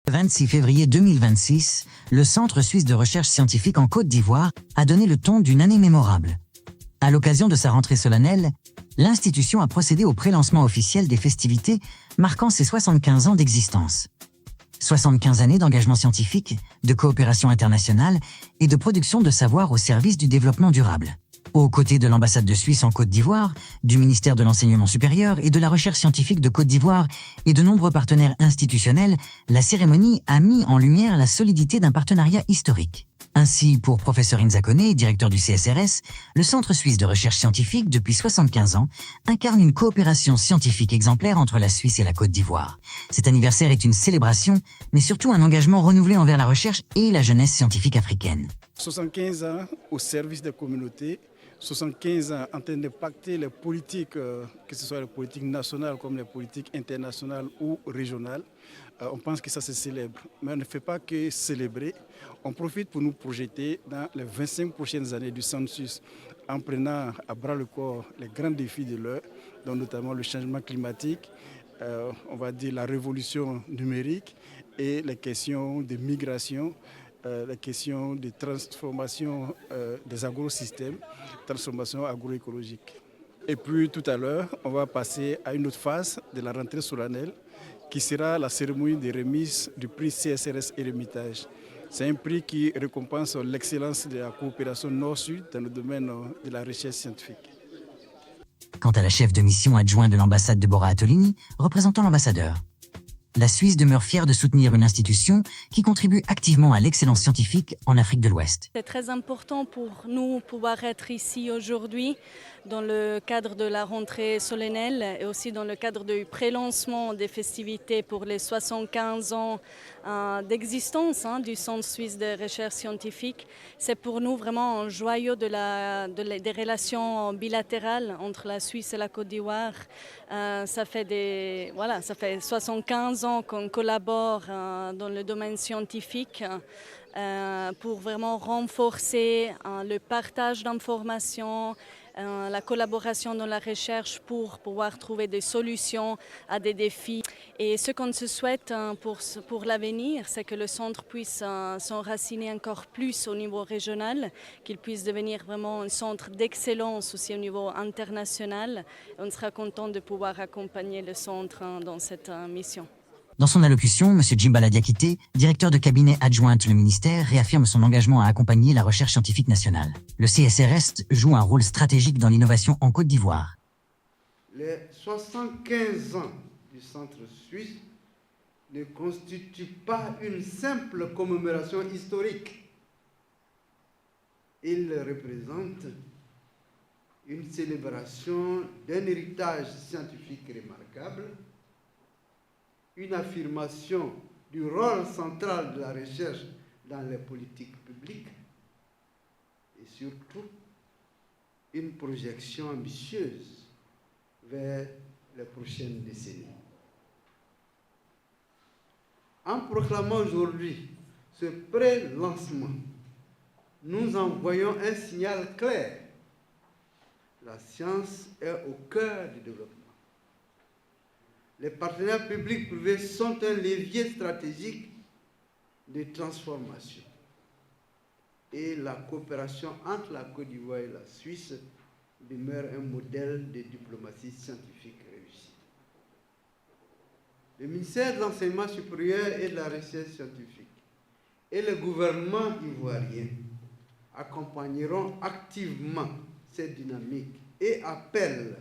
Le 26 février 2026, le Centre suisse de recherche scientifique en Côte d'Ivoire a donné le ton d'une année mémorable. À l'occasion de sa rentrée solennelle, l'institution a procédé au prélancement officiel des festivités marquant ses 75 ans d'existence. 75 années d'engagement scientifique, de coopération internationale et de production de savoir au service du développement durable. Aux côtés de l'ambassade de Suisse en Côte d'Ivoire, du ministère de l'Enseignement supérieur et de la recherche scientifique de Côte d'Ivoire et de nombreux partenaires institutionnels, la cérémonie a mis en lumière la solidité d'un partenariat historique. Ainsi, pour professeur Inza Koné, directeur du CSRS, le Centre suisse de recherche scientifique, depuis 75 ans, incarne une coopération scientifique exemplaire entre la Suisse et la Côte d'Ivoire. Cet anniversaire est une célébration, mais surtout un engagement renouvelé envers la recherche et la jeunesse scientifique africaine. 75 ans au service des communautés, 75 ans en train de pacter les politiques, que ce soit les politiques nationales comme les politiques internationales ou régionales. On pense que ça se célèbre, mais on ne fait pas que célébrer. On profite pour nous projeter dans les 25 prochaines années du Centre suisse en prenant à bras le corps les grands défis de l'heure, dont notamment le changement climatique, on va dire la révolution numérique et les questions de migration, la question de transformation des agrosystèmes, transformation agroécologique. Et puis tout à l'heure, on va passer à une autre phase de la rentrée solennelle qui sera la cérémonie de remise du prix CSRS Eremitage. C'est un prix qui récompense l'excellence de la coopération nord-sud dans le domaine de la recherche scientifique. Quant à la chef de mission adjointe de l'ambassade Deborah Attolini, représentant l'ambassadeur, la Suisse demeure fière de soutenir une institution qui contribue activement à l'excellence scientifique en Afrique de l'Ouest. C'est très important pour nous pouvoir être ici aujourd'hui dans le cadre de la rentrée solennelle et aussi dans le cadre du prélancement des festivités pour les 75 ans d'existence du Centre suisse de recherche scientifique. C'est pour nous vraiment un joyau des relations bilatérales entre la Suisse et la Côte d'Ivoire. Ça fait 75 ans qu'on collabore dans le domaine scientifique pour vraiment renforcer le partage d'informations, la collaboration dans la recherche pour pouvoir trouver des solutions à des défis. Et ce qu'on se souhaite pour l'avenir, c'est que le centre puisse s'enraciner encore plus au niveau régional, qu'il puisse devenir vraiment un centre d'excellence aussi au niveau international. On sera content de pouvoir accompagner le centre dans cette mission. Dans son allocution, M. Djimbala Diakité, directeur de cabinet adjoint le ministère, réaffirme son engagement à accompagner la recherche scientifique nationale. Le CSRS joue un rôle stratégique dans l'innovation en Côte d'Ivoire. Les 75 ans du Centre suisse ne constituent pas une simple commémoration historique. Ils représentent une célébration d'un héritage scientifique remarquable, une affirmation du rôle central de la recherche dans les politiques publiques et surtout une projection ambitieuse vers les prochaines décennies. En proclamant aujourd'hui ce pré-lancement, nous envoyons un signal clair. La science est au cœur du développement. Les partenaires publics-privés sont un levier stratégique de transformation. Et la coopération entre la Côte d'Ivoire et la Suisse demeure un modèle de diplomatie scientifique réussie. Le ministère de l'Enseignement supérieur et de la recherche scientifique et le gouvernement ivoirien accompagneront activement cette dynamique et appellent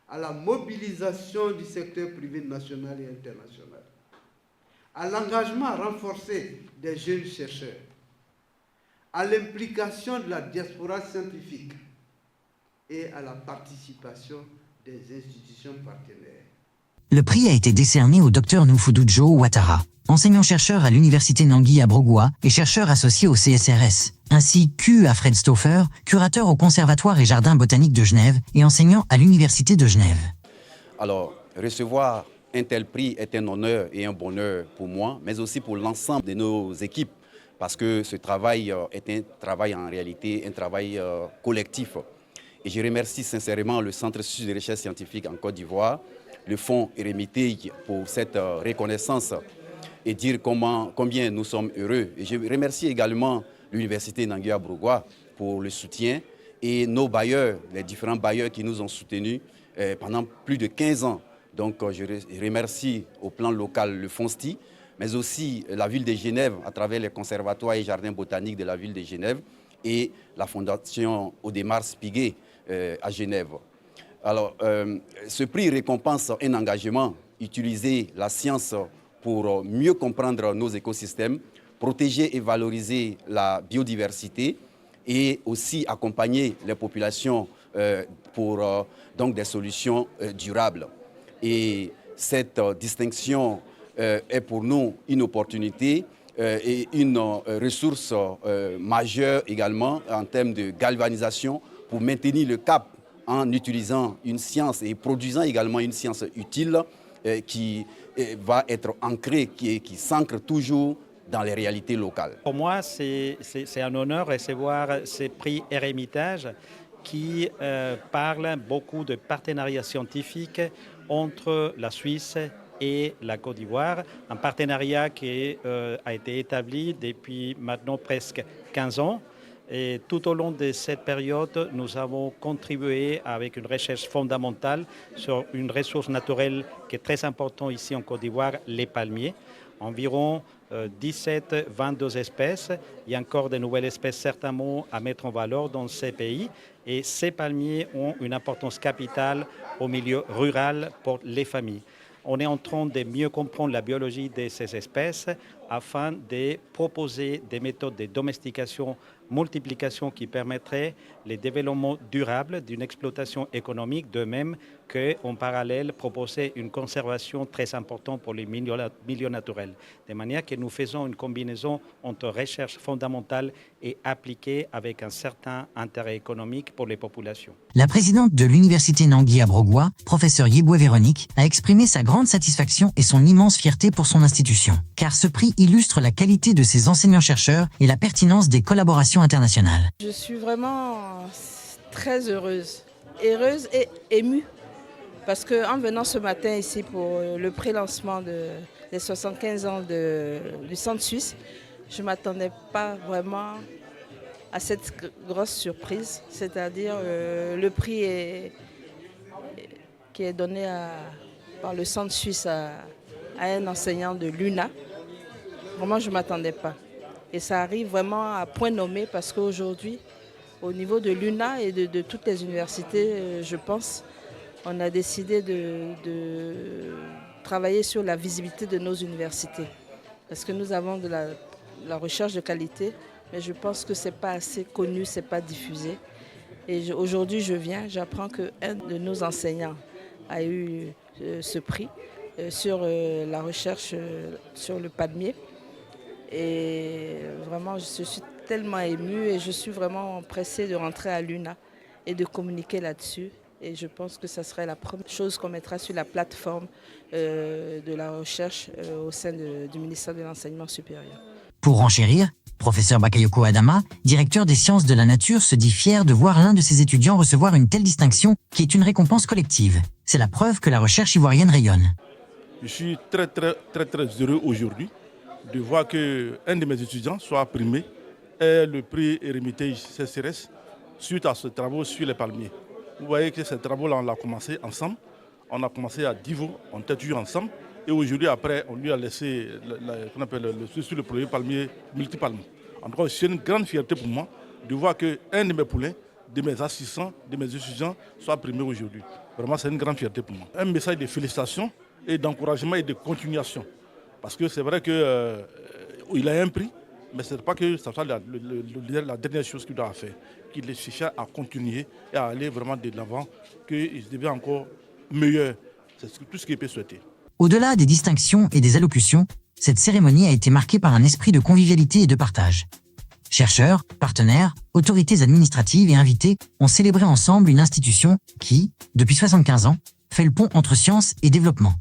à la mobilisation du secteur privé national et international, à l'engagement renforcé des jeunes chercheurs, à l'implication de la diaspora scientifique et à la participation des institutions partenaires. Le prix a été décerné au Dr Nufududjo Ouattara, enseignant-chercheur à l'université Nangui à Brogoua et chercheur associé au CSRS, ainsi qu'U à Fred Stauffer, curateur au Conservatoire et Jardin botanique de Genève et enseignant à l'Université de Genève. Alors, recevoir un tel prix est un honneur et un bonheur pour moi, mais aussi pour l'ensemble de nos équipes, parce que ce travail est un travail en réalité, un travail collectif. Et je remercie sincèrement le Centre suisse de recherche scientifique en Côte d'Ivoire, le Fonds Eremitage pour cette reconnaissance. et dire combien nous sommes heureux. Et je remercie également l'Université Nangui Abrogwa pour le soutien et nos bailleurs, les différents bailleurs qui nous ont soutenus pendant plus de 15 ans. Donc je remercie au plan local le FONSTI, mais aussi la ville de Genève à travers les conservatoires et jardins botaniques de la ville de Genève et la fondation Audemars Piguet à Genève. Alors, ce prix récompense un engagement, utiliser la science pour mieux comprendre nos écosystèmes, protéger et valoriser la biodiversité et aussi accompagner les populations pour donc des solutions durables. Et cette distinction est pour nous une opportunité et une ressource majeure également en termes de galvanisation pour maintenir le cap en utilisant une science et produisant également une science utile qui va être ancrée, qui s'ancre toujours dans les réalités locales. Pour moi, c'est un honneur de recevoir ces prix Hermitage qui parlent beaucoup de partenariats scientifiques entre la Suisse et la Côte d'Ivoire, un partenariat qui a été établi depuis maintenant presque 15 ans. Et tout au long de cette période, nous avons contribué avec une recherche fondamentale sur une ressource naturelle qui est très importante ici en Côte d'Ivoire, les palmiers. Environ 17-22 espèces. Il y a encore de nouvelles espèces certainement à mettre en valeur dans ces pays. Et ces palmiers ont une importance capitale au milieu rural pour les familles. On est en train de mieux comprendre la biologie de ces espèces afin de proposer des méthodes de domestication, multiplication qui permettraient le développement durable d'une exploitation économique, de même qu'en parallèle proposer une conservation très importante pour les milieux naturels. De manière que nous faisons une combinaison entre recherche fondamentale et appliquée avec un certain intérêt économique pour les populations. La présidente de l'Université Nangui Abrogwa, professeure Yeboué Véronique, a exprimé sa grande satisfaction et son immense fierté pour son institution, car ce prix illustre la qualité de ses enseignants-chercheurs et la pertinence des collaborations internationales. Je suis vraiment très heureuse et émue, parce qu'en venant ce matin ici pour le pré-lancement des 75 ans du Centre suisse, je ne m'attendais pas vraiment à cette grosse surprise, c'est-à-dire le prix qui est donné par le Centre suisse à un enseignant de l'UNA. Vraiment, je ne m'attendais pas. Et ça arrive vraiment à point nommé parce qu'aujourd'hui, au niveau de l'UNA et de toutes les universités, je pense, on a décidé de travailler sur la visibilité de nos universités. Parce que nous avons de la recherche de qualité, mais je pense que ce n'est pas assez connu, ce n'est pas diffusé. Et aujourd'hui, j'apprends qu'un de nos enseignants a eu ce prix sur la recherche sur le palmier. Et vraiment, je suis tellement émue et je suis vraiment pressée de rentrer à l'UNA et de communiquer là-dessus. Et je pense que ça serait la première chose qu'on mettra sur la plateforme de la recherche au sein du ministère de l'Enseignement supérieur. Pour renchérir, professeur Bakayoko Adama, directeur des sciences de la nature, se dit fier de voir l'un de ses étudiants recevoir une telle distinction qui est une récompense collective. C'est la preuve que la recherche ivoirienne rayonne. Je suis très heureux aujourd'hui de voir qu'un de mes étudiants soit primé et le prix Hermitage CCRS suite à ce travaux sur les palmiers. Vous voyez que ces travaux-là, on l'a commencé ensemble. On a commencé à Divo, on était toujours ensemble. Et aujourd'hui, après, on lui a laissé sur le projet palmier multipalme. En tout cas, c'est une grande fierté pour moi de voir qu'un de mes poulains, de mes assistants, de mes étudiants soit primé aujourd'hui. Vraiment, c'est une grande fierté pour moi. Un message de félicitations et d'encouragement et de continuation. Parce que c'est vrai qu'il a un prix, mais ce n'est pas que ça soit la dernière chose qu'il doit faire. Qu'il cherche à continuer et à aller vraiment de l'avant, qu'il devient encore meilleur. C'est tout ce qu'il peut souhaiter. Au-delà des distinctions et des allocutions, cette cérémonie a été marquée par un esprit de convivialité et de partage. Chercheurs, partenaires, autorités administratives et invités ont célébré ensemble une institution qui, depuis 75 ans, fait le pont entre science et développement.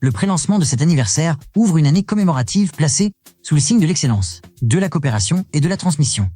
Le prélancement de cet anniversaire ouvre une année commémorative placée sous le signe de l'excellence, de la coopération et de la transmission.